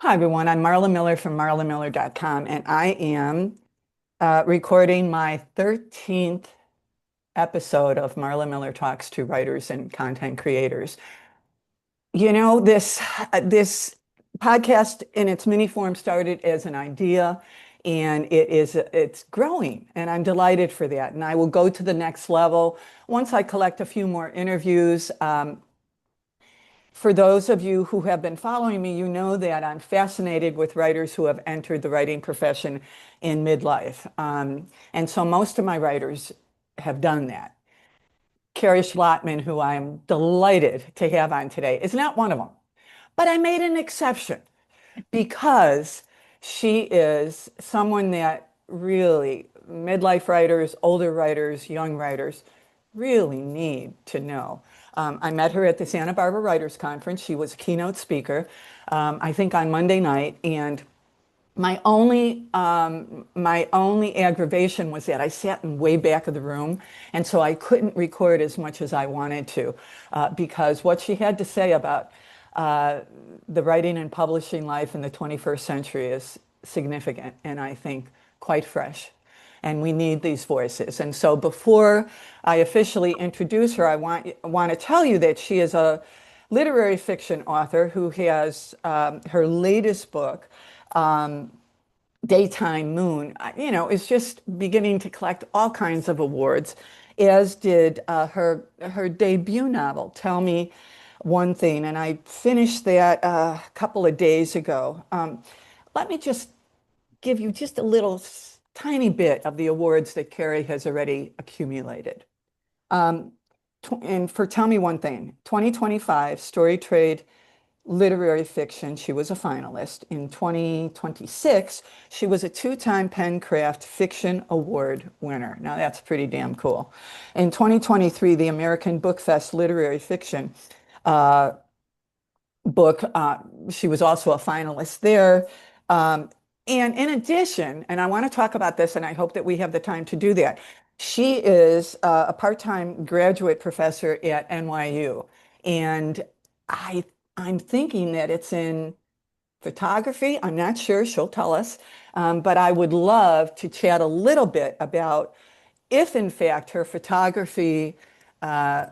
Hi, everyone. I'm Marla Miller from marlamiller.com, and I am recording my 13th episode of Marla Miller Talks to Writers and Content Creators. This podcast in its mini form started as an idea, and it's growing, and I'm delighted for that. And I will go to the next level once I collect a few more interviews. For those of you who have been following me, you know that I'm fascinated with writers who have entered the writing profession in midlife. And so most of my writers have done that. Kerri Schlottman, who I'm delighted to have on today, is not one of them. But I made an exception because she is someone that really midlife writers, older writers, young writers really need to know. I met her at the Santa Barbara Writers Conference. She was a keynote speaker, I think on Monday night, and my only aggravation was that I sat in way back of the room, and so I couldn't record as much as I wanted to, because what she had to say about uh, the writing and publishing life in the 21st century is significant, and I think quite fresh. And we need these voices. And so before I officially introduce her, I want to tell you that she is a literary fiction author who has her latest book, Daytime Moon, is just beginning to collect all kinds of awards, as did her debut novel, Tell Me One Thing. And I finished that a couple of days ago. Let me just give you just a little tiny bit of the awards that Kerri has already accumulated. Um, and for Tell Me One Thing, 2025 Story Trade Literary Fiction, she was a finalist. In 2026, she was a two-time Pencraft Fiction Award winner. Now that's pretty damn cool. In 2023, the American Book Fest Literary Fiction uh, book. She was also a finalist there. Um, and in addition, and I want to talk about this, and I hope that we have the time to do that, she is a part-time graduate professor at NYU. And I, I'm thinking that it's in photography. I'm not sure. She'll tell us. But I would love to chat a little bit about if, in fact, her photography uh,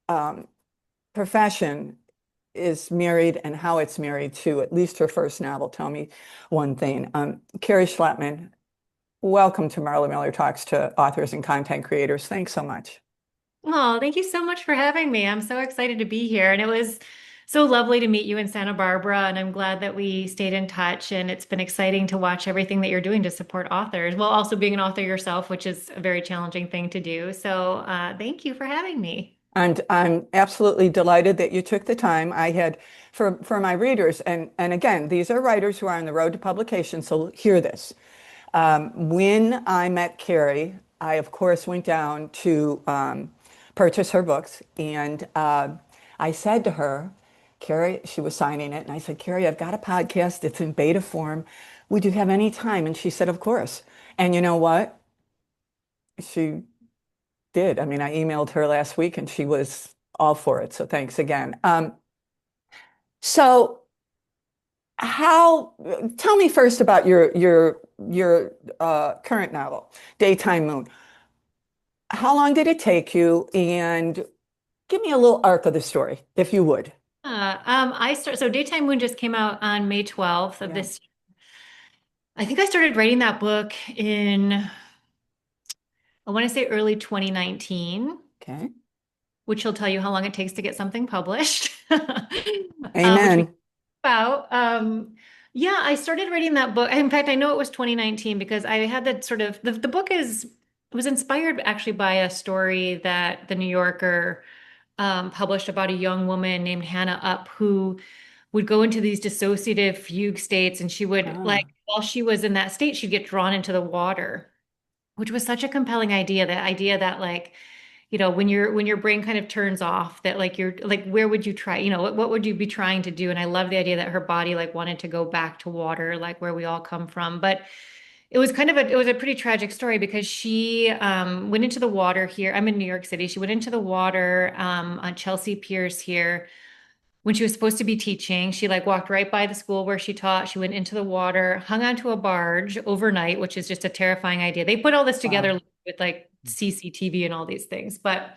um, profession is married and how it's married to at least her first novel, Tell Me One Thing. Kerri Schlottman, welcome to Marla Miller Talks to Authors and Content Creators. Thanks so much. Oh, thank you so much for having me. I'm so excited to be here. And it was so lovely to meet you in Santa Barbara. And I'm glad that we stayed in touch. And it's been exciting to watch everything that you're doing to support authors, while also being an author yourself, which is a very challenging thing to do. So thank you for having me. And I'm absolutely delighted that you took the time. I had for my readers, and again, these are writers who are on the road to publication, so hear this. When I met Kerri, I of course went down to purchase her books, and I said to her, Kerri, she was signing it, and I said, Kerri, I've got a podcast. It's in beta form. Would you have any time? And she said, of course. And you know what? She did. I mean, I emailed her last week, and she was all for it. So thanks again. So how? Tell me first about your current novel, Daytime Moon. How long did it take you? And give me a little arc of the story, if you would. So Daytime Moon just came out on May 12th of Yeah. this year. I think I started writing that book in, I want to say early 2019, Okay. which will tell you how long it takes to get something published, which we Amen. about. Yeah, I started reading that book. In fact, I know it was 2019 because I had that sort of the book is it was inspired actually by a story that the New Yorker published about a young woman named Hannah Up who would go into these dissociative fugue states, and she would like Ah, while she was in that state, she'd get drawn into the water, which was such a compelling idea. That idea that like when your brain kind of turns off, that like you're like, where would you try, what would you be trying to do? And I love the idea that her body like wanted to go back to water, like where we all come from. But it was a pretty tragic story because she went into the water here. I'm in New York City. She went into the water on Chelsea Piers here when she was supposed to be teaching. She like walked right by the school where she taught. She went into the water, hung onto a barge overnight, which is just a terrifying idea. They put all this together Wow. with like CCTV and all these things, but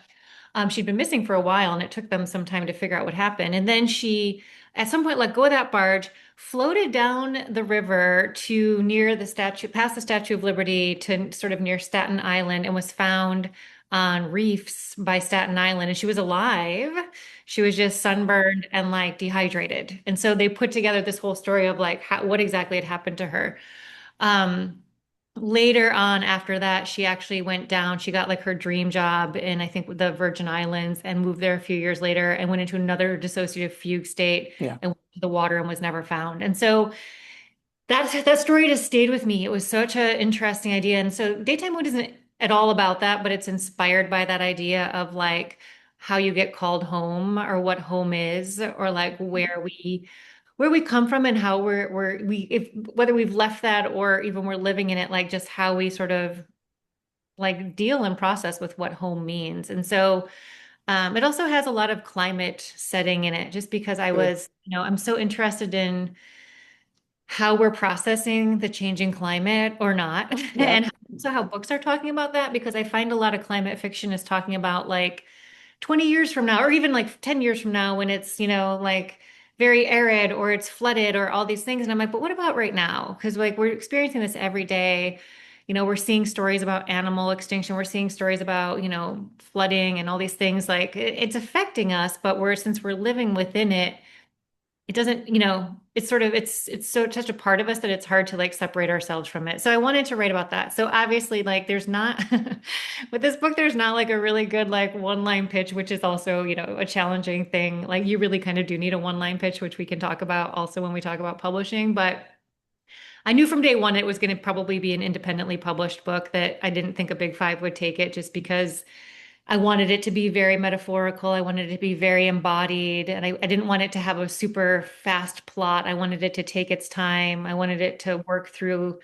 she'd been missing for a while, and it took them some time to figure out what happened. And then she, at some point, let go of that barge, floated down the river to near the statue, past the Statue of Liberty to sort of near Staten Island, and was found on reefs by Staten Island. And she was alive. She was just sunburned and like dehydrated. And so they put together this whole story of like what exactly had happened to her. Um, Later on after that, she actually went down. She got like her dream job in, I think, the Virgin Islands and moved there a few years later and went into another dissociative fugue state Yeah. and went to the water and was never found. And so that story just stayed with me. It was such an interesting idea. And so Daytime Mood isn't at all about that, but it's inspired by that idea of like how you get called home or what home is, or like where we come from and how we if whether we've left that or even we're living in it, like just how we sort of like deal and process with what home means. And so it also has a lot of climate setting in it, just because Good. I'm so interested in how we're processing the changing climate or not, and Yep. also how books are talking about that, because I find a lot of climate fiction is talking about like 20 years from now, or even like 10 years from now when it's, like very arid or it's flooded or all these things. And I'm like, but what about right now? Because like we're experiencing this every day. We're seeing stories about animal extinction. We're seeing stories about, flooding and all these things. Like it's affecting us, but since we're living within it, it doesn't, it's sort of it's so such a part of us that it's hard to like separate ourselves from it. So I wanted to write about that. So obviously like there's not with this book there's not like a really good like one-line pitch, which is also, a challenging thing. Like you really kind of do need a one-line pitch, which we can talk about also when we talk about publishing, but I knew from day one it was going to probably be an independently published book, that I didn't think a big five would take it, just because I wanted it to be very metaphorical. I wanted it to be very embodied. And I didn't want it to have a super fast plot. I wanted it to take its time. I wanted it to work through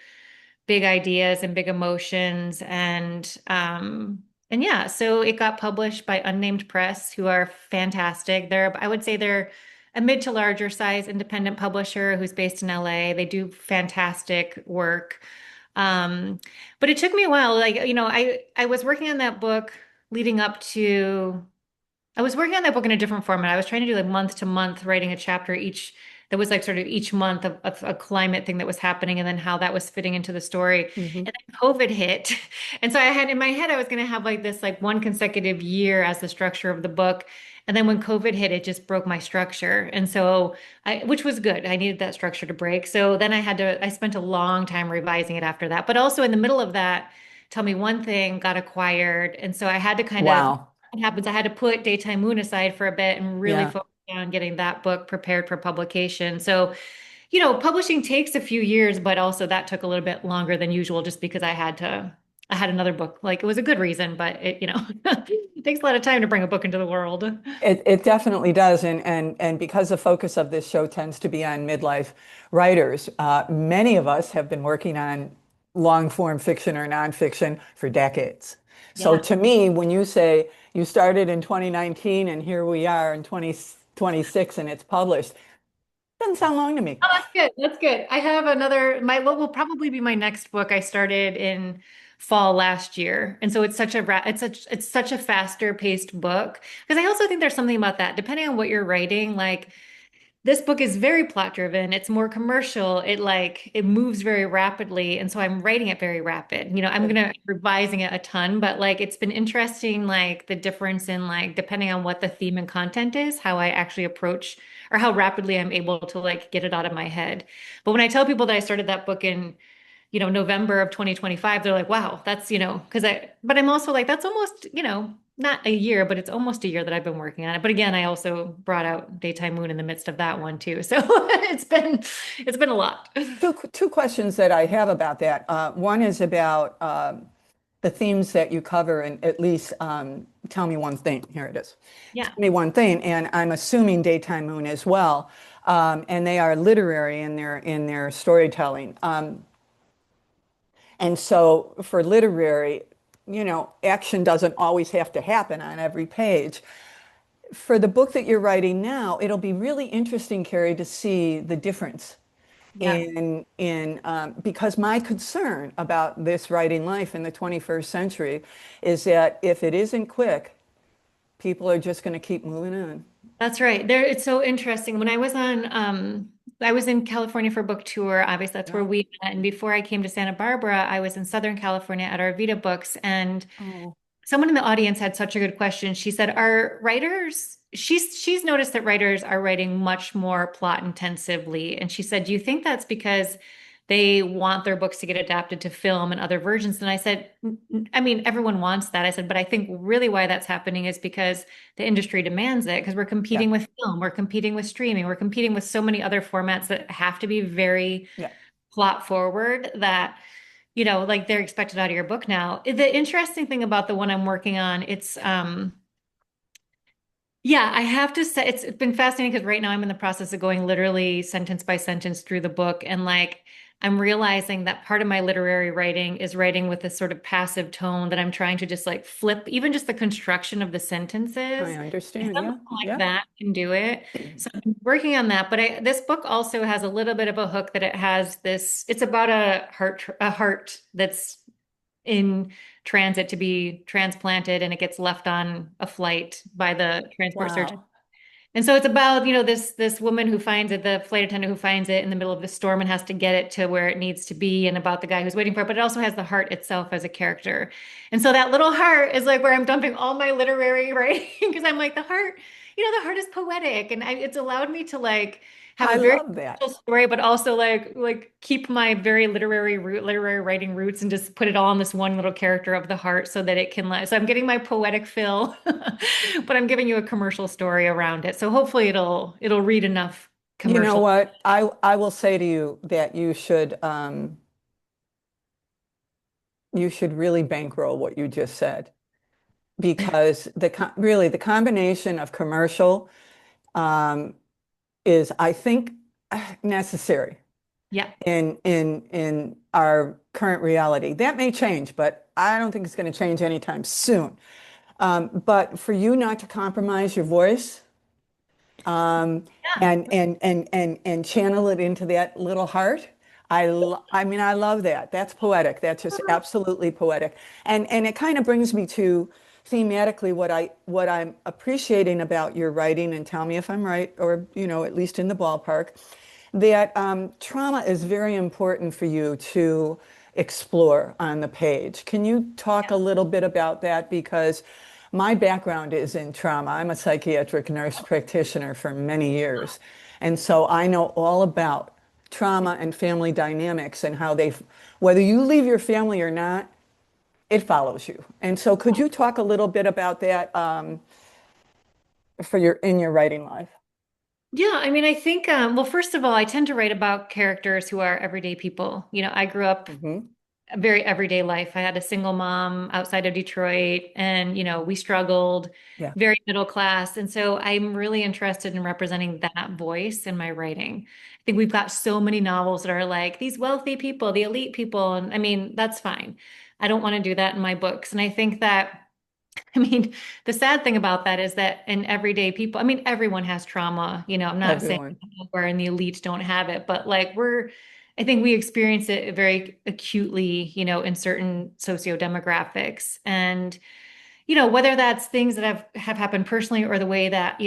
big ideas and big emotions. And yeah, so it got published by Unnamed Press, who are fantastic. I would say they're a mid to larger size independent publisher who's based in LA. They do fantastic work. Um, but it took me a while. Like, I was working on that book leading up to I was working on that book in a different format. I was trying to do like month to month, writing a chapter each that was like sort of each month of a climate thing that was happening and then how that was fitting into the story. Hmm. And then COVID hit. And so I had in my head, I was going to have like this like one consecutive year as the structure of the book. And then when COVID hit, it just broke my structure. And so which was good. I needed that structure to break. So then I spent a long time revising it after that. But also in the middle of that, Tell Me One Thing got acquired. And so I had to kind of Wow. what happens, I had to put Daytime Moon aside for a bit and really Yeah. focus on getting that book prepared for publication. So, publishing takes a few years, but also that took a little bit longer than usual just because I had another book. Like it was a good reason, but it takes a lot of time to bring a book into the world. It definitely does, and because the focus of this show tends to be on midlife writers, many of us have been working on long form fiction or nonfiction for decades. So Yeah. to me, when you say you started in 2019 and here we are in 2026 and it's published, doesn't sound long to me. Oh, that's good. That's good. I have what will probably be my next book. I started in fall last year. And so it's such a faster paced book. Because I also think there's something about that, depending on what you're writing, like this book is very plot driven. It's more commercial. It moves very rapidly. And so I'm writing it very rapid. I'm gonna revising it a ton, but like it's been interesting, like the difference in like depending on what the theme and content is, how I actually approach or how rapidly I'm able to like get it out of my head. But when I tell people that I started that book in November of 2025, they're like, wow, but I'm also like, that's almost, not a year, but it's almost a year that I've been working on it. But again, I also brought out Daytime Moon in the midst of that one too. So it's been a lot. Two questions that I have about that. One is about the themes that you cover, and at least tell me one thing. Here it is. Yeah. Tell me one thing, and I'm assuming Daytime Moon as well. And they are literary in their storytelling. And so for literary, action doesn't always have to happen on every page. for the book that you're writing now, it'll be really interesting, Kerri, to see the difference Yeah. in because my concern about this writing life in the 21st century is that if it isn't quick, people are just going to keep moving on. That's right. There, it's so interesting. When I was in California for a book tour. Obviously, that's where Yeah. we met. And before I came to Santa Barbara, I was in Southern California at Arvida Books. And Oh, someone in the audience had such a good question. She said, "Are writers?" She's noticed that writers are writing much more plot intensively, and she said, "Do you think that's because they want their books to get adapted to film and other versions?" And I said, I mean, everyone wants that." I said, "But I think really why that's happening is because the industry demands it, because we're yeah, competing with film, we're competing with streaming, we're competing with so many other formats that have to be very yeah. plot forward that." Like they're expected out of your book now. The interesting thing about the one I'm working on, yeah, I have to say it's been fascinating because right now I'm in the process of going literally sentence by sentence through the book, and like I'm realizing that part of my literary writing is writing with this sort of passive tone that I'm trying to just like flip even just the construction of the I sentences. And understand. something Yeah, like yeah. that can do it. So I'm working on that, but this book also has a little bit of a hook that it has this, it's about a heart that's in transit to be transplanted, and it gets left on a flight by the transport surgeon. Wow. And so it's about, this woman who finds it, the flight attendant who finds it in the middle of the storm and has to get it to where it needs to be, and about the guy who's waiting for it, but it also has the heart itself as a character. And so that little heart is like where I'm dumping all my literary writing because I'm like the heart is poetic, and it's allowed me to like have I a very love that. personal story, but also like keep my very literary writing roots and just put it all in this one little character of the heart so that it can so I'm getting my poetic fill, but I'm giving you a commercial story around it. So hopefully it'll read enough You know commercial. what? I will say to you that you should really bankroll what you just said because really the combination of commercial um, is, I think, necessary Yeah. in our current reality. That may change, but I don't think it's going to change anytime soon. But for you not to compromise your voice um, Yeah. and channel it into that little heart. I mean, I love that. That's poetic. That's just absolutely poetic. And it kind of brings me to thematically what I'm appreciating about your writing, and tell me if I'm right, or at least in the ballpark, that trauma is very important for you to explore on the page. Can you talk a little bit about that? Because my background is in trauma. I'm a psychiatric nurse practitioner for many years. And so I know all about trauma and family dynamics and how whether you leave your family or not, it follows you. And so could you talk a little bit about that in your writing life? Yeah, I mean, I think, well, first of all, I tend to write about characters who are everyday people. I grew up Hmm. a very everyday life. I had a single mom outside of Detroit, and we struggled, Yeah. very middle class. And so I'm really interested in representing that voice in my writing. I think we've got so many novels that are like these wealthy people, the elite people, and I mean, that's fine. I don't want to do that in my books. And I think that I mean, the sad thing about that is that in everyday people, I mean, everyone has trauma. I'm not saying Everyone. where in the elite don't have it, but like I think we experience it very acutely, in certain socio-demographics. And, whether that's things that have happened personally or the way that,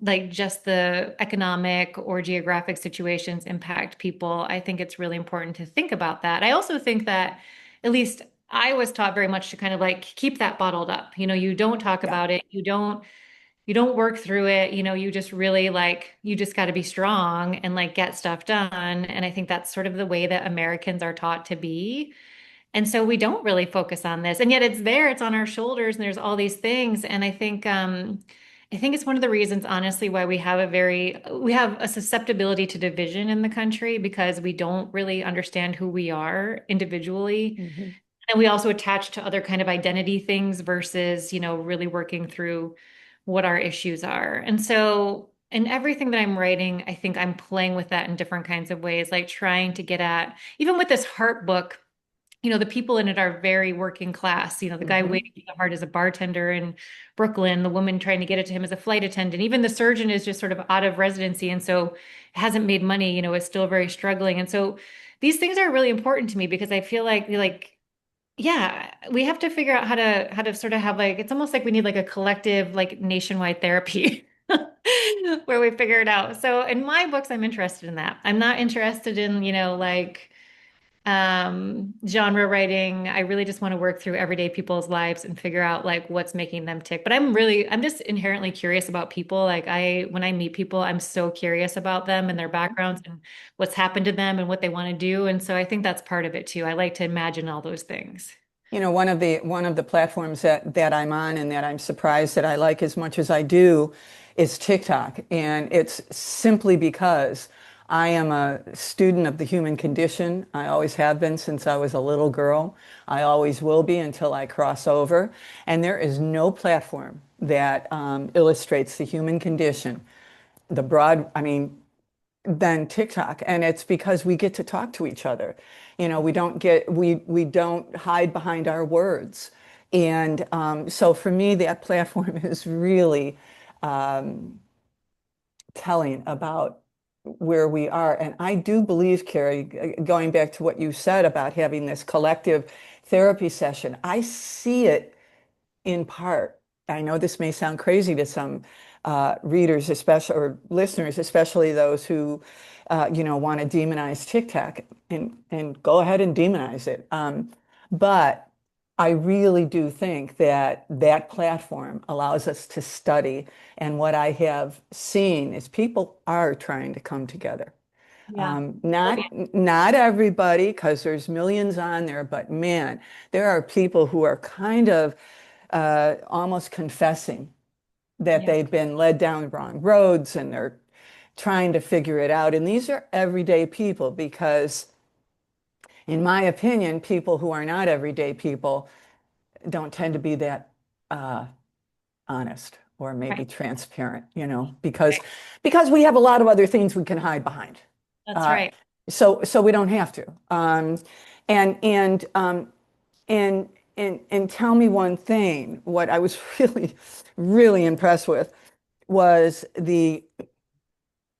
like just the economic or geographic situations impact people, I think it's really important to think about that. I also think that at least I was taught very much to kind of like keep that bottled up. You don't talk Yeah. about it. You don't work through it. You just really like you just got to be strong and like get stuff done. And I think that's sort of the way that Americans are taught to be. And so we don't really focus on this. And yet it's there, it's on our shoulders, and there's all these things. And I think it's one of the reasons, honestly, why we have a susceptibility to division in the country because we don't really understand who we are individually. Hmm. And we also attach to other kind of identity things versus, really working through what our issues are. And so in everything that I'm writing, I think I'm playing with that in different kinds of ways, like trying to get at, even with this heart book, the people in it are very working class. The guy Hmm. waiting for the heart is a bartender in Brooklyn, the woman trying to get it to him is a flight attendant. Even the surgeon is just sort of out of residency and so hasn't made money, is still very struggling. And so these things are really important to me because I feel like yeah, we have to figure out how to sort of have like it's almost like we need like a collective like nationwide therapy where we figure it out. So in my books, I'm interested in that. I'm not interested in, like genre writing. I really just want to work through everyday people's lives and figure out like what's making them tick. But I'm just inherently curious about people. Like when I meet people, I'm so curious about them and their backgrounds and what's happened to them and what they want to do. And so I think that's part of it too. I like to imagine all those things. One of the platforms that I'm on and that I'm surprised that I like as much as I do is TikTok. And it's simply because I am a student of the human condition. I always have been since I was a little girl. I always will be until I cross over. And there is no platform that illustrates the human condition, I mean, than TikTok. And it's because we get to talk to each other. We don't hide behind our words. And so for me, that platform is really telling about where we are. And I do believe, Kerri, going back to what you said about having this collective therapy session, I see it in part. I know this may sound crazy to some readers, especially or listeners, especially those who, want to demonize TikTok and go ahead and demonize it. But I really do think that that platform allows us to study, and what I have seen is people are trying to come together. Yeah. Not everybody, because there's millions on there, but man, there are people who are kind of almost confessing that Yeah. they've been led down the wrong roads and they're trying to figure it out. And these are everyday people because, in my opinion, people who are not everyday people don't tend to be that uh, honest or maybe Right. transparent, because we have a lot of other things we can hide behind. That's Uh, right. so we don't have to. And and and and tell me one thing. What I was really impressed with was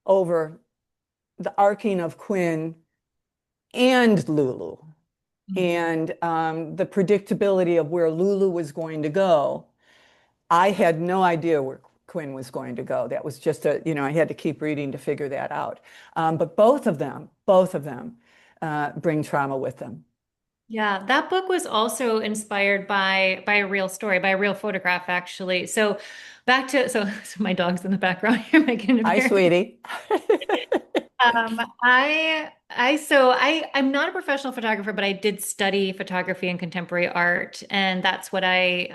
over the arcing of Quinn and Lulu, Mhm. and the predictability of where Lulu was going to go. I had no idea where Quinn was going to go. That was just I had to keep reading to figure that out. But both of them bring trauma with them. Yeah, that book was also inspired by a real story, by a real photograph, actually. So back to so my dog's in the background here making an Hi, appearance. sweetie. I'm not a professional photographer, but I did study photography and contemporary art, and that's what I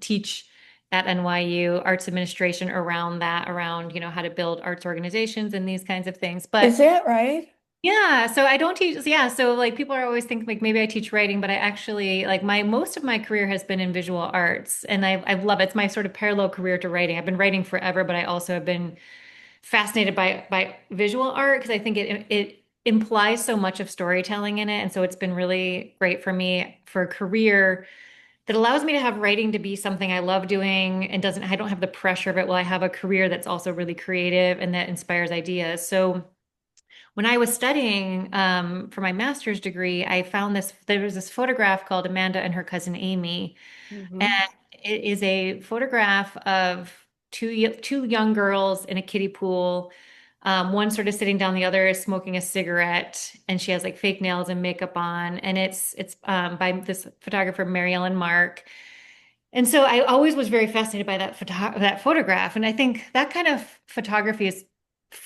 teach at NYU, arts administration around that, around, how to build arts organizations and these kinds of things. But Is that right? yeah, so I don't teach, yeah, so like people are always think like maybe I teach writing, but I actually like my most of my career has been in visual arts, and I love it. It's my sort of parallel career to writing. I've been writing forever, but I also have been fascinated by visual art because I think it implies so much of storytelling in it. And so it's been really great for me for a career that allows me to have writing to be something I love doing and I don't have the pressure of it. Well, I have a career that's also really creative and that inspires ideas. So when I was studying for my master's degree, there was this photograph called Amanda and her cousin Amy. And Hmm. it is a photograph of two young girls in a kiddie pool. One sort of sitting down, the other is smoking a cigarette, and she has like fake nails and makeup on. And it's by this photographer, Mary Ellen Mark. And so I always was very fascinated by that photograph. And I think that kind of photography is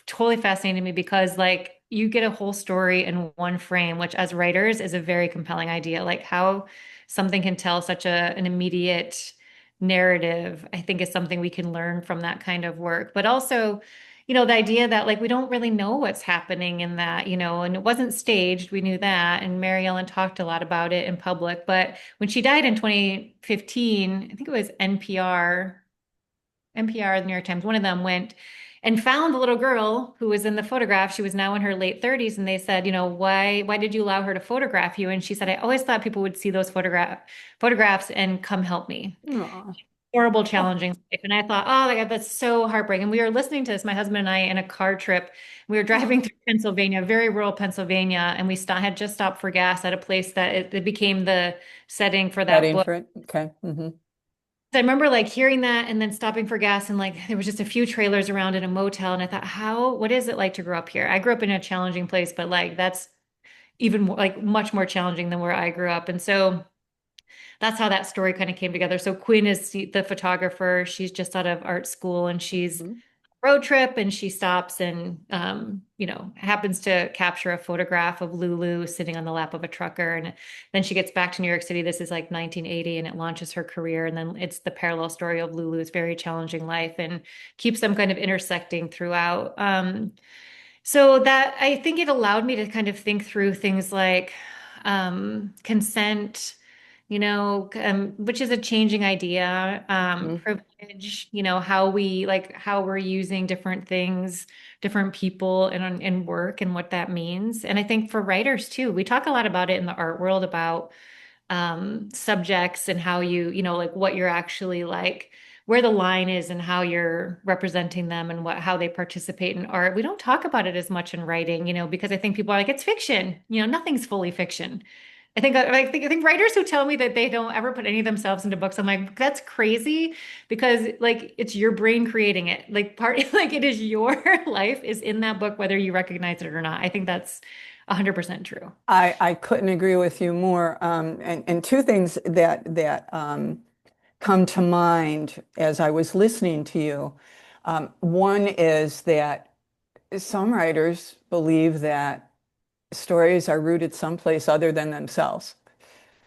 totally fascinating to me because like you get a whole story in one frame, which as writers is a very compelling idea. Like how something can tell such an immediate narrative, I think is something we can learn from that kind of work. But also, the idea that like we don't really know what's happening in that, and it wasn't staged, we knew that. And Mary Ellen talked a lot about it in public. But when she died in 2015, I think it was NPR, the New York Times, one of them went and found the little girl who was in the photograph. She was now in her late 30s, and they said, why did you allow her to photograph you? And she said, I always thought people would see those photographs and come help me. Aw. Horrible, Oh, challenging life. And I thought, oh my God, that's so heartbreaking. We were listening to this, my husband and I, in a car trip. We were driving oh, through Pennsylvania, very rural Pennsylvania, and we had just stopped for gas at a place that it became the setting for that heading book. for it. Okay. I remember like hearing that and then stopping for gas, and like there was just a few trailers around in a motel, and I thought, what is it like to grow up here? I grew up in a challenging place, but like that's even more, like much more challenging than where I grew up. And so that's how that story kind of came together. So Quinn is the photographer. She's just out of art school, and she's Hmm. road trip, and she stops and happens to capture a photograph of Lulu sitting on the lap of a trucker. And then she gets back to New York City. This is like 1980, and it launches her career. And then it's the parallel story of Lulu's very challenging life and keeps them kind of intersecting throughout. So that I think it allowed me to kind of think through things like consent, which is a changing idea, privilege, how we're using different things, different people in work and what that means. And I think for writers too, we talk a lot about it in the art world about subjects and how like what you're actually like, where the line is and how you're representing them and how they participate in art. We don't talk about it as much in writing, because I think people are like, it's fiction, nothing's fully fiction. I think writers who tell me that they don't ever put any of themselves into books, I'm like, that's crazy because like it's your brain creating it. Like like it is your life is in that book, whether you recognize it or not. I think that's 100% true. I couldn't agree with you more. And two things that come to mind as I was listening to you. One is that some writers believe that stories are rooted someplace other than themselves.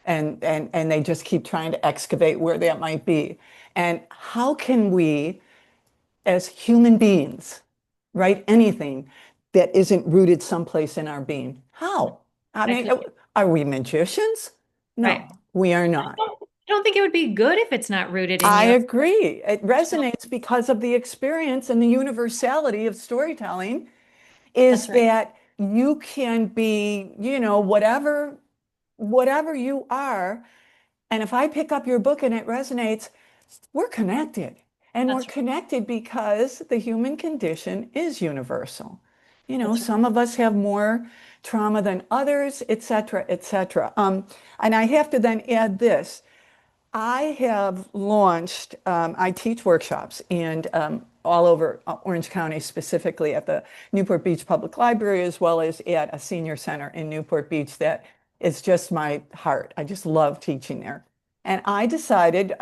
And they just keep trying to excavate where that might be. And how can we, as human beings, write anything that isn't rooted someplace in our being? How? I I mean, feel are we magicians? right. No, we are not. I don't think it would be good if it's not rooted in I you. agree. It resonates because of the experience and the universality of storytelling is That's right. that you can be, whatever you are. And if I pick up your book and it resonates, we're connected. And we're That's right. connected because the human condition is universal. That's right. Some of us have more trauma than others, et cetera, et cetera. And I have to then add this. I have launched, I teach workshops and all over Orange County, specifically at the Newport Beach Public Library, as well as at a senior center in Newport Beach that is just my heart. I just love teaching there. And I decided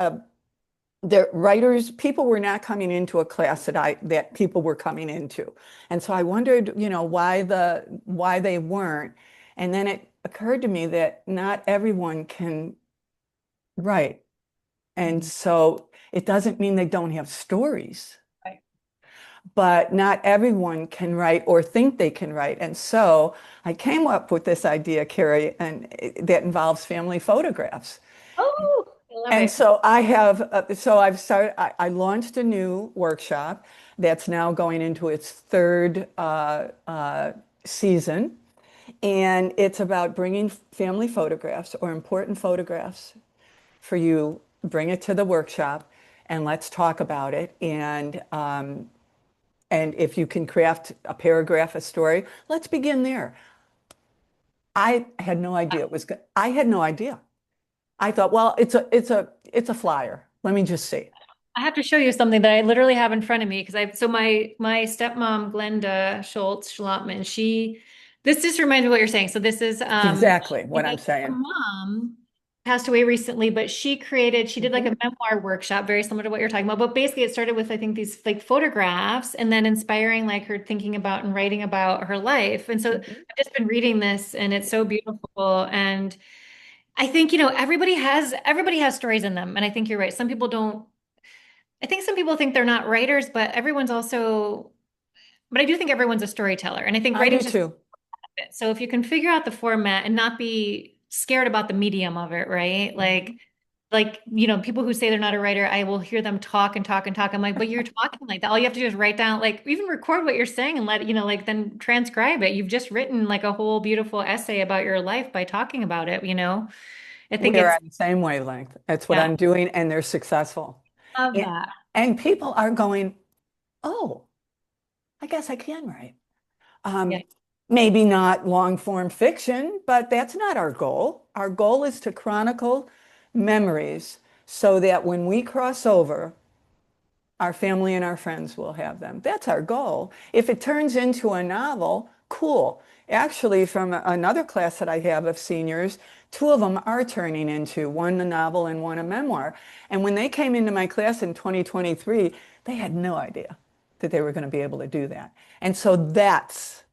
the writers, people were not coming into a class that people were coming into. And so I wondered, why they weren't. And then it occurred to me that not everyone can write. And Mhm. so it doesn't mean they don't have stories, Right. but not everyone can write or think they can write. And so I came up with this idea, Kerri, and that involves family photographs. Oh, I love And it. so I've started, I launched a new workshop that's now going into its third season. And it's about bringing family photographs or important photographs for you, bring it to the workshop and let's talk about it. And if you can craft a paragraph, a story, let's begin there. I had no idea it was good. I had no idea. I thought, well, it's a flyer. Let me just see. I have to show you something that I literally have in front of me because my stepmom Glenda Schlottman, this just reminds me of what you're saying. So this is It's exactly what I'm her saying. mom passed away recently, but she did like Mhm, a memoir workshop, very similar to what you're talking about. But basically it started with I think these like photographs and then inspiring like her thinking about and writing about her life. And so mhm. I've just been reading this and it's so beautiful. And I think, everybody has stories in them. And I think you're right. Some people don't I think some people think they're not writers, but I do think everyone's a storyteller. And I think I do writing's just too. it. So if you can figure out the format and not be scared about the medium of it, right? Mhm. like, people who say they're not a writer, I will hear them talk and talk and talk. I'm like, but you're talking like that. All you have to do is write down, like, even record what you're saying and let, like, then transcribe it. You've just written like a whole beautiful essay about your life by talking about it. I think We are it's, on the same wavelength. That's what yeah, I'm doing, and they're successful. love And, that. and people are going, oh, I guess I can write. Yeah, Um, Maybe not long form fiction, but that's not our goal. Our goal is to chronicle memories so that when we cross over, our family and our friends will have them. That's our goal. If it turns into a novel, cool. Actually, from another class that I have of seniors, two of them are turning into one a novel and one a memoir. And when they came into my class in 2023, they had no idea that they were going to be able to do that. And so that's,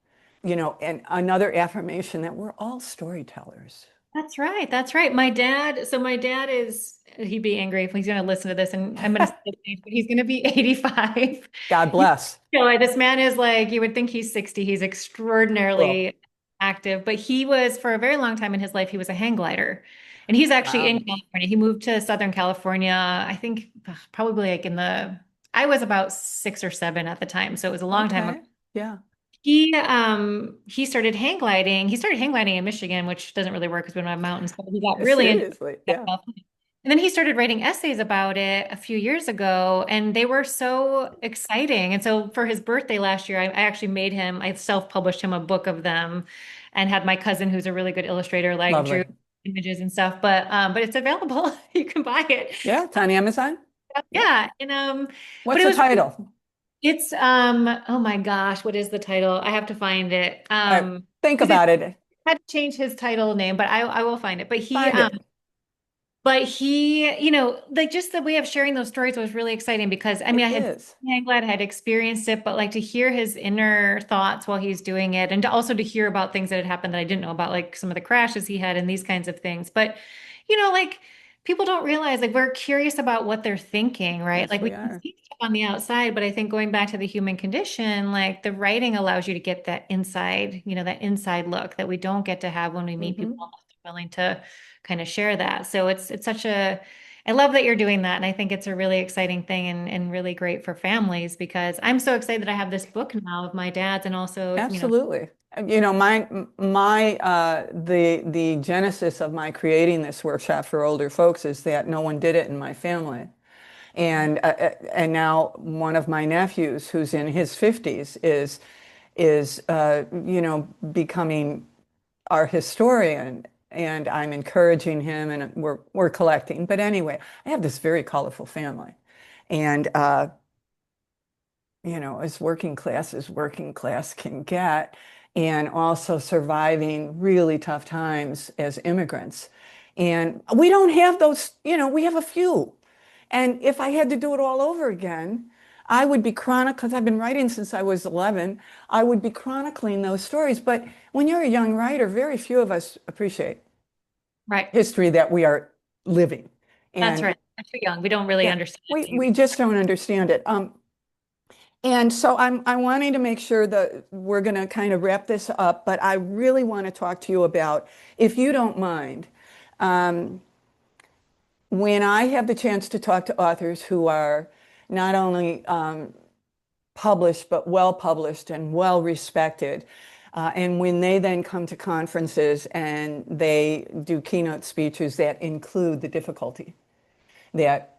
and another affirmation that we're all storytellers. that's right. That's right. My dad he'd be angry if he's going to listen to this, and I'm going to say his age, but he's going to be 85. God bless. This man is like, you would think he's 60. He's Cool. extraordinarily active, but he was, for a very long time in his life, he was a hang glider. And he's actually in Wow. California. He moved to Southern California, I think probably like I was about 6 or 7 at the time. So it was a long time ago. Okay. Yeah. He started hang gliding. He started hang gliding in Michigan, which doesn't really work because we don't have mountains, but he got really into Seriously. it. Yeah. And then he started writing essays about it a few years ago, and they were so exciting. And so for his birthday last year, I actually made him, I self-published him a book of them and had my cousin, who's a really good illustrator, like Lovely. drew images and stuff. But it's available. You can buy it. Yeah, it's on Amazon. Yeah. Yeah. And but What's it the was title? it's oh my gosh, what is the title? I have to find it. All right, think Because it about it. had to change his title name, but I will find it. Find it. But he, like just the way of sharing those stories was really exciting because I It mean, is. I'm glad I had experienced it, but like to hear his inner thoughts while he's doing it and also to hear about things that had happened that I didn't know about, like some of the crashes he had and these kinds of things. But, like people don't realize like we're curious about what they're thinking, right? Yes, Like we we can are. see stuff on the outside, but I think going back to the human condition, like the writing allows you to get that inside, that inside look that we don't get to have when we meet people Hmm. willing to kind of share that. So it's such a I love that you're doing that. And I think it's a really exciting thing and really great for families because I'm so excited that I have this book now of my dad's and also, Absolutely. The genesis of my creating this workshop for older folks is that no one did it in my family. And now one of my nephews, who's in his 50s, is becoming our historian, and I'm encouraging him, and we're collecting. But anyway, I have this very colorful family, and as working class can get, and also surviving really tough times as immigrants. And we don't have those, we have a few. And if I had to do it all over again, I would be because I've been writing since I was 11, I would be chronicling those stories. But when you're a young writer, very few of us appreciate right. history that we are living. That's And right. We're too young. We don't really yeah, understand it. we just don't understand it. And so I wanting to make sure that we're going to kind of wrap this up, but I really want to talk to you about, if you don't mind, um, when I have the chance to talk to authors who are not only published, but well published and well respected, and when they then come to conferences and they do keynote speeches that include the difficulty that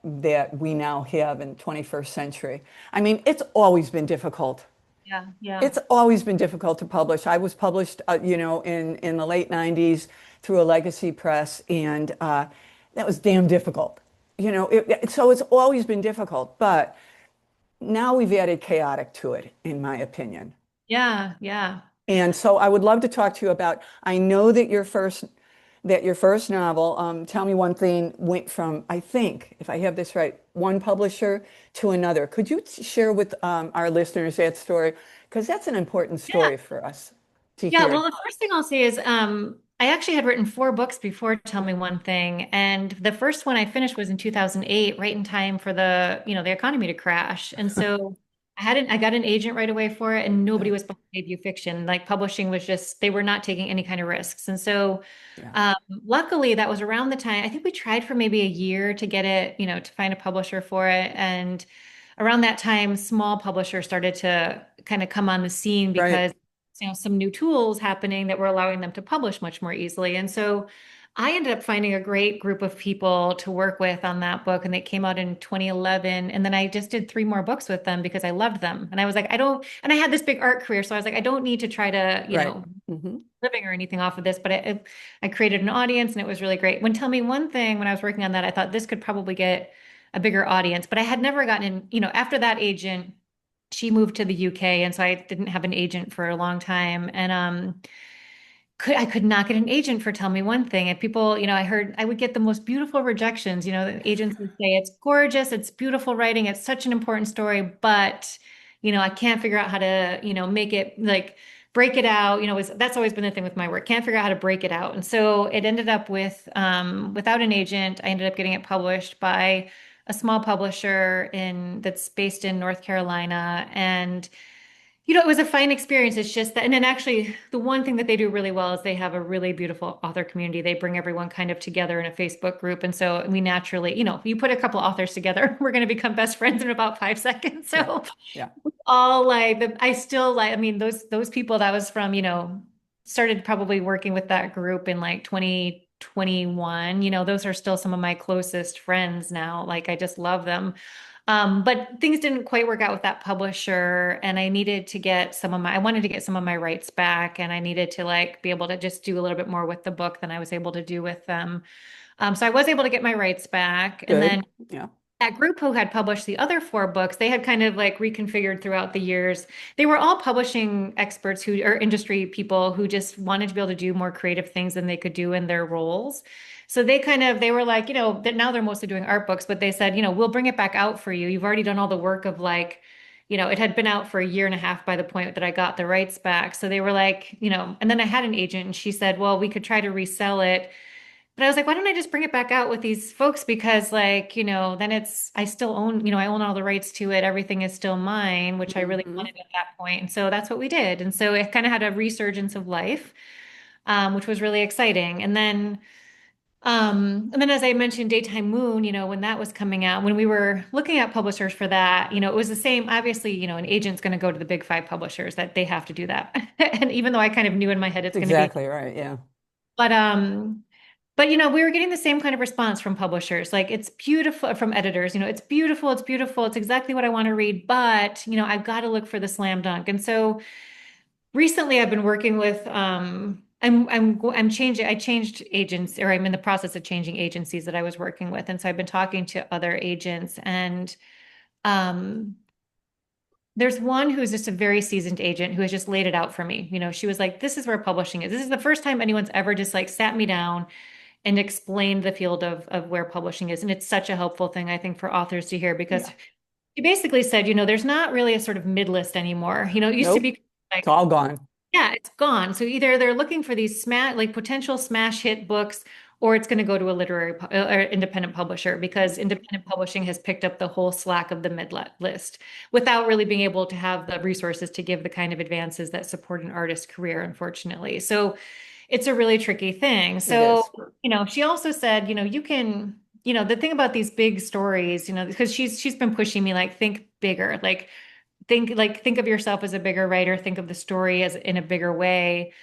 we now have in 21st century. I mean, it's always been difficult. Yeah, yeah. It's always been difficult to publish. I was published, in the late 90s through a legacy press, and that was damn difficult. So it's always been difficult, but now we've added chaotic to it, in my opinion. Yeah, yeah. And so I would love to talk to you about, I know that your first novel, Tell Me One Thing, went from, I think, if I have this right, one publisher to another. Could you share with our listeners that story? Because that's an important Yeah. story for us to Yeah, hear. well, the first thing I'll say is I actually had written 4 books before Tell Me One Thing, and the first one I finished was in 2008, right in time for the economy to crash. And so I got an agent right away for it, and nobody Good. was buying debut fiction. Like publishing was just, they were not taking any kind of risks. And so, Yeah. um, luckily, that was around the time, I think we tried for maybe a year to get it, to find a publisher for it. And around that time, small publishers started to kind of come on the scene Right. because, some new tools happening that were allowing them to publish much more easily. And so, I ended up finding a great group of people to work with on that book, and they came out in 2011. And then I just did three more books with them because I loved them. And I was like, I don't, and I had this big art career. So I was like, I don't need to try to, Right. Hmm. living or anything off of this, but I created an audience and it was really great. Tell me one thing, when I was working on that, I thought this could probably get a bigger audience, but I had never gotten in, after that agent, she moved to the UK. And so I didn't have an agent for a long time. And, I could not get an agent for Tell Me One Thing. And people, I heard I would get the most beautiful rejections. The agents would say, it's gorgeous, it's beautiful writing, it's such an important story, but, I can't figure out how to, make it like break it out. That's always been the thing with my work. Can't figure out how to break it out. And so it ended up with, without an agent, I ended up getting it published by a small publisher that's based in North Carolina. And it was a fine experience. It's just that, and then actually, the one thing that they do really well is they have a really beautiful author community. They bring everyone kind of together in a Facebook group. And so we naturally, you put a couple authors together, we're going to become best friends in about 5 seconds. Yeah. So Yeah. all like, I still like, I mean, those people that was from, started probably working with that group in like 2021, those are still some of my closest friends now. Like, I just love them. But things didn't quite work out with that publisher, and I wanted to get some of my rights back, and I needed to like be able to just do a little bit more with the book than I was able to do with them. So I was able to get my rights back, and Good. then Yeah. that group who had published the other four books, they had kind of like reconfigured throughout the years. They were all publishing experts who or industry people who just wanted to be able to do more creative things than they could do in their roles. So they were like, that now they're mostly doing art books, but they said, we'll bring it back out for you. You've already done all the work of like, it had been out for a year and a half by the point that I got the rights back. So they were like, and then I had an agent and she said, well, we could try to resell it. But I was like, why don't I just bring it back out with these folks? Because like, then I still own, I own all the rights to it. Everything is still mine, which I really Hmm. wanted at that point. And so that's what we did. And so it kind of had a resurgence of life, which was really exciting. And then as I mentioned, Daytime Moon, when that was coming out, when we were looking at publishers for that, it was the same. Obviously, an agent's going to go to the big five publishers that they have to do that. And even though I kind of knew in my head it's That's going to be, exactly right. Yeah. but we were getting the same kind of response from publishers. Like, it's beautiful, from editors, it's beautiful, it's exactly what I want to read, but I've got to look for the slam dunk. And so recently I've been working with I'm changing I changed agents, or I'm in the process of changing agencies that I was working with. And so I've been talking to other agents, and um there's one who's just a very seasoned agent who has just laid it out for me. She was like, this is where publishing is. This is the first time anyone's ever just like sat me down and explained the field of where publishing is. And it's such a helpful thing, I think, for authors to hear, because Yeah. he basically said, there's not really a sort of mid list anymore. It used to Nope. be like, It's all gone. yeah, it's gone. So either they're looking for these like potential smash hit books, or it's going to go to a literary or independent publisher, because independent publishing has picked up the whole slack of the list without really being able to have the resources to give the kind of advances that support an artist's career, unfortunately. So it's a really tricky thing. It So, is. she also said, you can, the thing about these big stories, because she's been pushing me like, think bigger, like think of yourself as a bigger writer, think of the story as in a bigger way,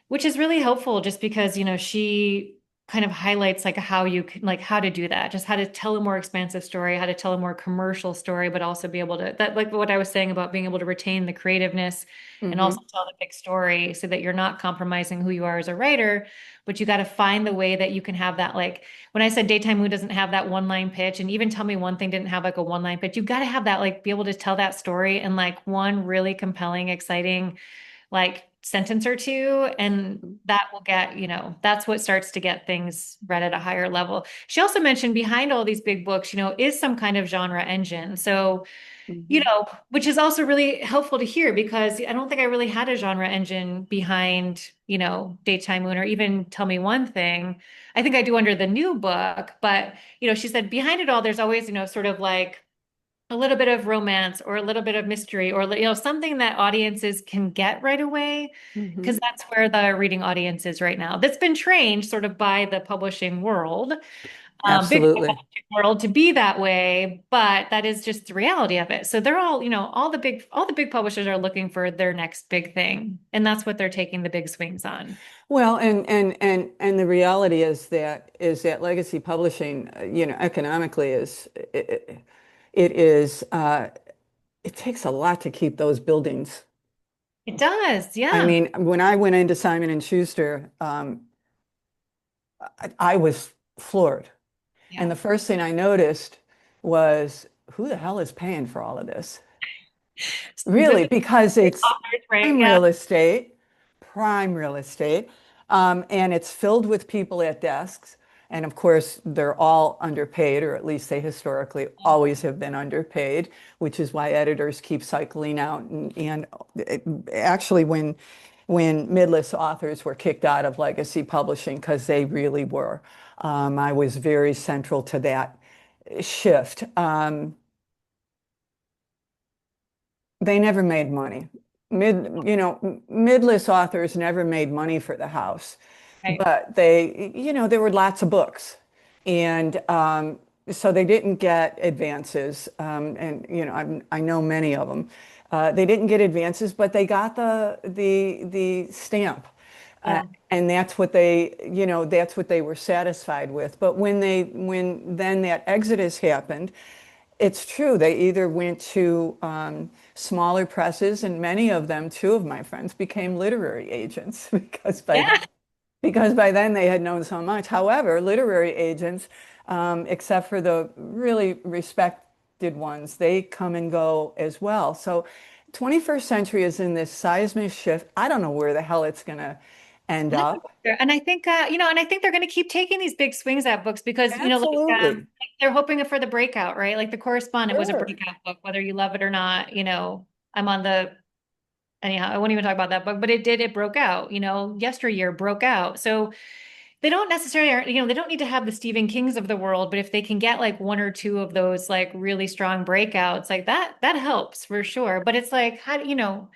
which is really helpful, just because, she kind of highlights like how you can, like how to do that, just how to tell a more expansive story, how to tell a more commercial story, but also be able to, that, like what I was saying about being able to retain the creativeness and also Hmm. tell the big story, so that you're not compromising who you are as a writer, but you got to find the way that you can have that. Like when I said Daytime Moon doesn't have that one line pitch, and even Tell Me One Thing didn't have like a one line pitch, you got to have that, like be able to tell that story in like one really compelling, exciting like sentence or two, and that will get, that's what starts to get things read at a higher level. She also mentioned behind all these big books, is some kind of genre engine. So, Hmm. which is also really helpful to hear, because I don't think I really had a genre engine behind, Daytime Moon or even Tell Me One Thing. I think I do under the new book, but she said behind it all, there's always, sort of like a little bit of romance or a little bit of mystery or something that audiences can get right away because Mhm. that's where the reading audience is right now. That's been trained sort of by the publishing world, big Absolutely. publishing world to be that way, but that is just the reality of it. So they're all, all the big publishers are looking for their next big thing, and that's what they're taking the big swings on. Well, and the reality is that legacy publishing, economically it is it takes a lot to keep those buildings. It does, I yeah. mean, when I went into Simon and Schuster, I was floored. And Yeah. the first thing I noticed was, who the hell is paying for all of this? The Really, because big it's authors, right? prime Yeah. real estate, prime real estate, and it's filled with people at desks. And of course, they're all underpaid, or at least they historically always have been underpaid, which is why editors keep cycling out. And actually, when midlist authors were kicked out of legacy publishing, because they really were, I was very central to that shift. They never made money. Midlist authors never made money for the house, Right. but there were lots of books, and so they didn't get advances. And I know many of them. They didn't get advances, but they got the stamp. Uh, Yeah. and that's what they were satisfied with. But when then that exodus happened, it's true. They either went to smaller presses, and many of them, two of my friends, became literary agents Yeah. because by then they had known so much. However, literary agents, except for the really respected ones, they come and go as well. So, 21st century is in this seismic shift. I don't know where the hell it's going to end No, up. and I think and I think they're going to keep taking these big swings at books because Absolutely. they're hoping for the breakout, right? Like The Correspondent was a Sure. breakout book, whether you love it or not. I'm on the anyhow. I won't even talk about that book, but it broke out. Yesteryear broke out. So they don't necessarily, they don't need to have the Stephen Kings of the world, but if they can get like one or two of those like really strong breakouts, like that helps for sure. But it's like, how do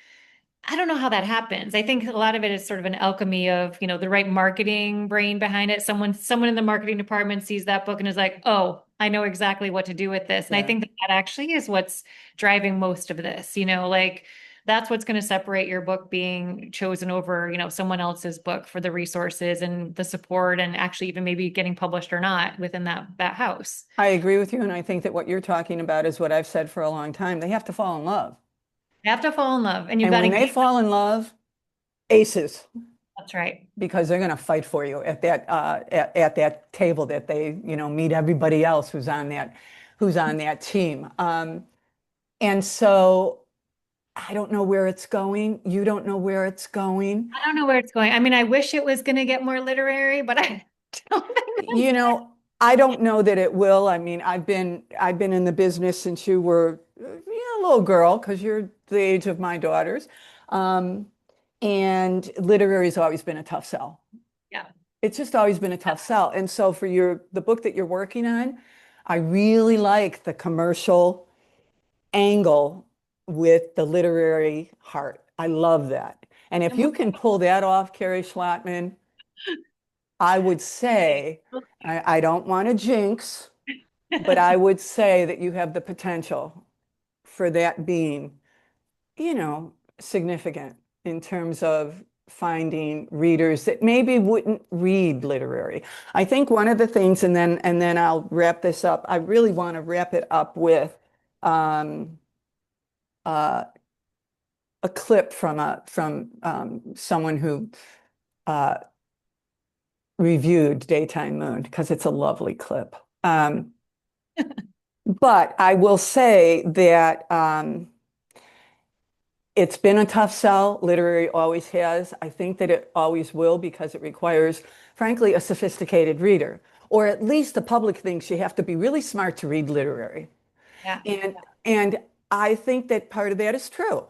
I don't know how that happens. I think a lot of it is sort of an alchemy of, the right marketing brain behind it. Someone in the marketing department sees that book and is like, "Oh, I know exactly what to do with this." And I Yeah. think that actually is what's driving most of this, like that's what's going to separate your book being chosen over, someone else's book for the resources and the support and actually even maybe getting published or not within that house. I agree with you, and I think that what you're talking about is what I've said for a long time. They have to fall in love. You have to fall in love and you've And got to when get they fall in love, aces, that's right. because they're going to fight for you at that table that they, meet everybody else who's on that team. And so I don't know where it's going. You don't know where it's going. I don't know where it's going. I mean, I wish it was going to get more literary, but I don't think You know, I don't know that it will. I mean, I've been in the business since you were a little girl, because you're the age of my daughters. Um, and literary has always been a tough sell. yeah. It's just always been a tough sell. And so for the book that you're working on, I really like the commercial angle with the literary heart. I love that. And if And we'll you can pull that off, Kerri Schlottman, I would say, I don't want to jinx, but I would say that you have the potential for that being, significant in terms of finding readers that maybe wouldn't read literary. I think one of the things, and then I'll wrap this up. I really want to wrap it up with um, uh, a clip from someone who uh, reviewed Daytime Moon, because it's a lovely clip. But I will say that it's been a tough sell. Literary always has. I think that it always will, because it requires, frankly, a sophisticated reader. Or at least the public thinks you have to be really smart to read literary. Yeah. And I think that part of that is true.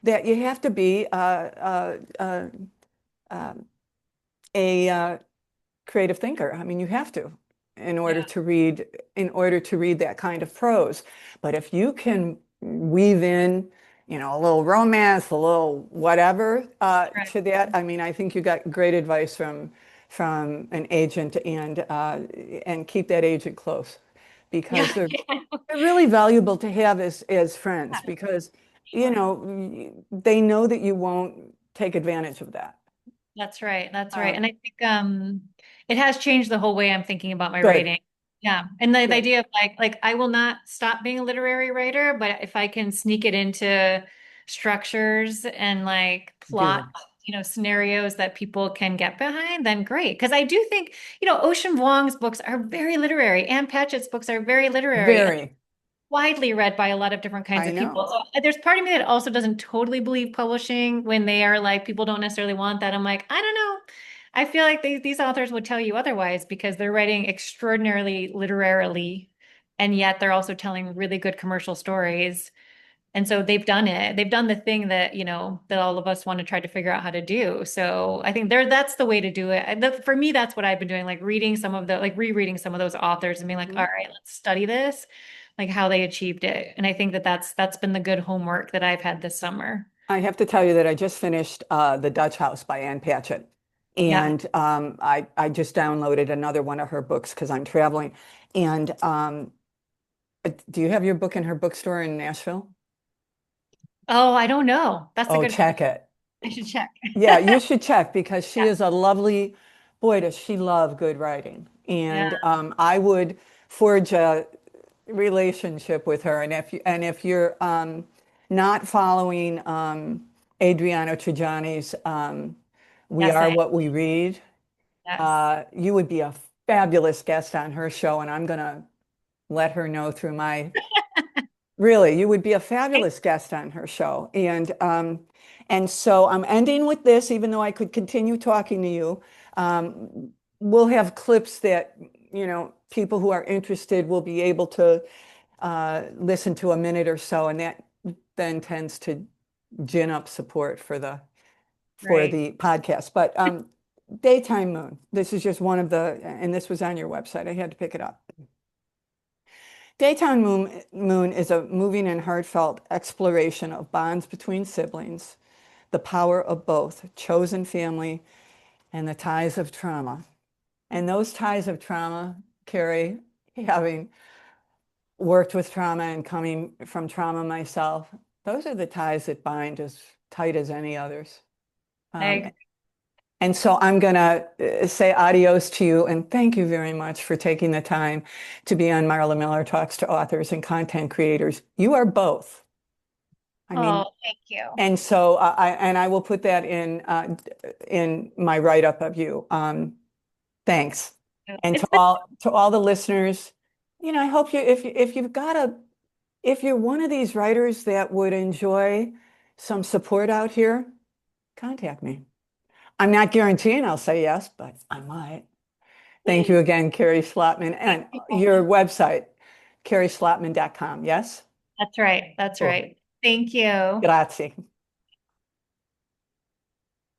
That you have to be a creative thinker. I mean, you have to. Yeah. in order to read that kind of prose. But if you can weave in, a little romance, a little whatever Right. to that, I mean, I think you got great advice from an agent, and keep that agent close Yeah. because they're really valuable to have as friends because Sure. they know that you won't take advantage of that. That's right. That's right. Um, And I think it has changed the whole way I'm thinking about my Good, writing. Yeah. And the good, idea of like I will not stop being a literary writer, but if I can sneak it into structures and like plot, do. scenarios that people can get behind, then great. Because I do think, Ocean Vuong's books are very literary. Anne Patchett's books are very literary. Very. Widely read by a lot of different kinds I of people. know. So there's part of me that also doesn't totally believe publishing when they are like, people don't necessarily want that. I'm like, I don't know. I feel like these authors would tell you otherwise because they're writing extraordinarily literarily, and yet they're also telling really good commercial stories. And so they've done it. They've done the thing that, that all of us want to try to figure out how to do. So I think that's the way to do it. For me, that's what I've been doing, like rereading some of those authors and being like, all Mhm. right, let's study this, like how they achieved it. And I think that that's been the good homework that I've had this summer. I have to tell you that I just finished The Dutch House by Anne Patchett. Yeah. And I just downloaded another one of her books because I'm traveling. And do you have your book in her bookstore in Nashville? Oh, I don't know. That's a Oh, good question. check it. I should check. Yeah, you should check because she Yeah. is a lovely, boy, does she love good writing. Yeah. And I would forge a relationship with her. And if you're not following Adriano Trigiani's We Yes, Are What We Read, yes. you would be a fabulous guest on her show, and I'm gonna let her know through my Really, you would be a fabulous guest on her show. And so I'm ending with this, even though I could continue talking to you. We'll have clips that, people who are interested will be able to listen to a minute or so, and that then tends to gin up support for Right. the podcast. But Daytime Moon, this is just one of and this was on your website. I had to pick it up. Moon is a moving and heartfelt exploration of bonds between siblings, the power of both chosen family and the ties of trauma. And those ties of trauma, Kerri, having worked with trauma and coming from trauma myself, those are the ties that bind as tight as any others. Um, I and so I'm going to say adios to you and thank you very much for taking the time to be on Marla Miller Talks to Authors and Content Creators. You are both. I Oh, mean, thank you. and so I will put that in my write-up of you. Thanks. And It's to all the listeners, I hope if you're one of these writers that would enjoy some support out here, contact me. I'm not guaranteeing I'll say yes, but I might. Thank you again, Kerri Schlottman. And your website, kerrischlottman.com. Yes? That's right. That's Cool. right. Thank you. Grazie.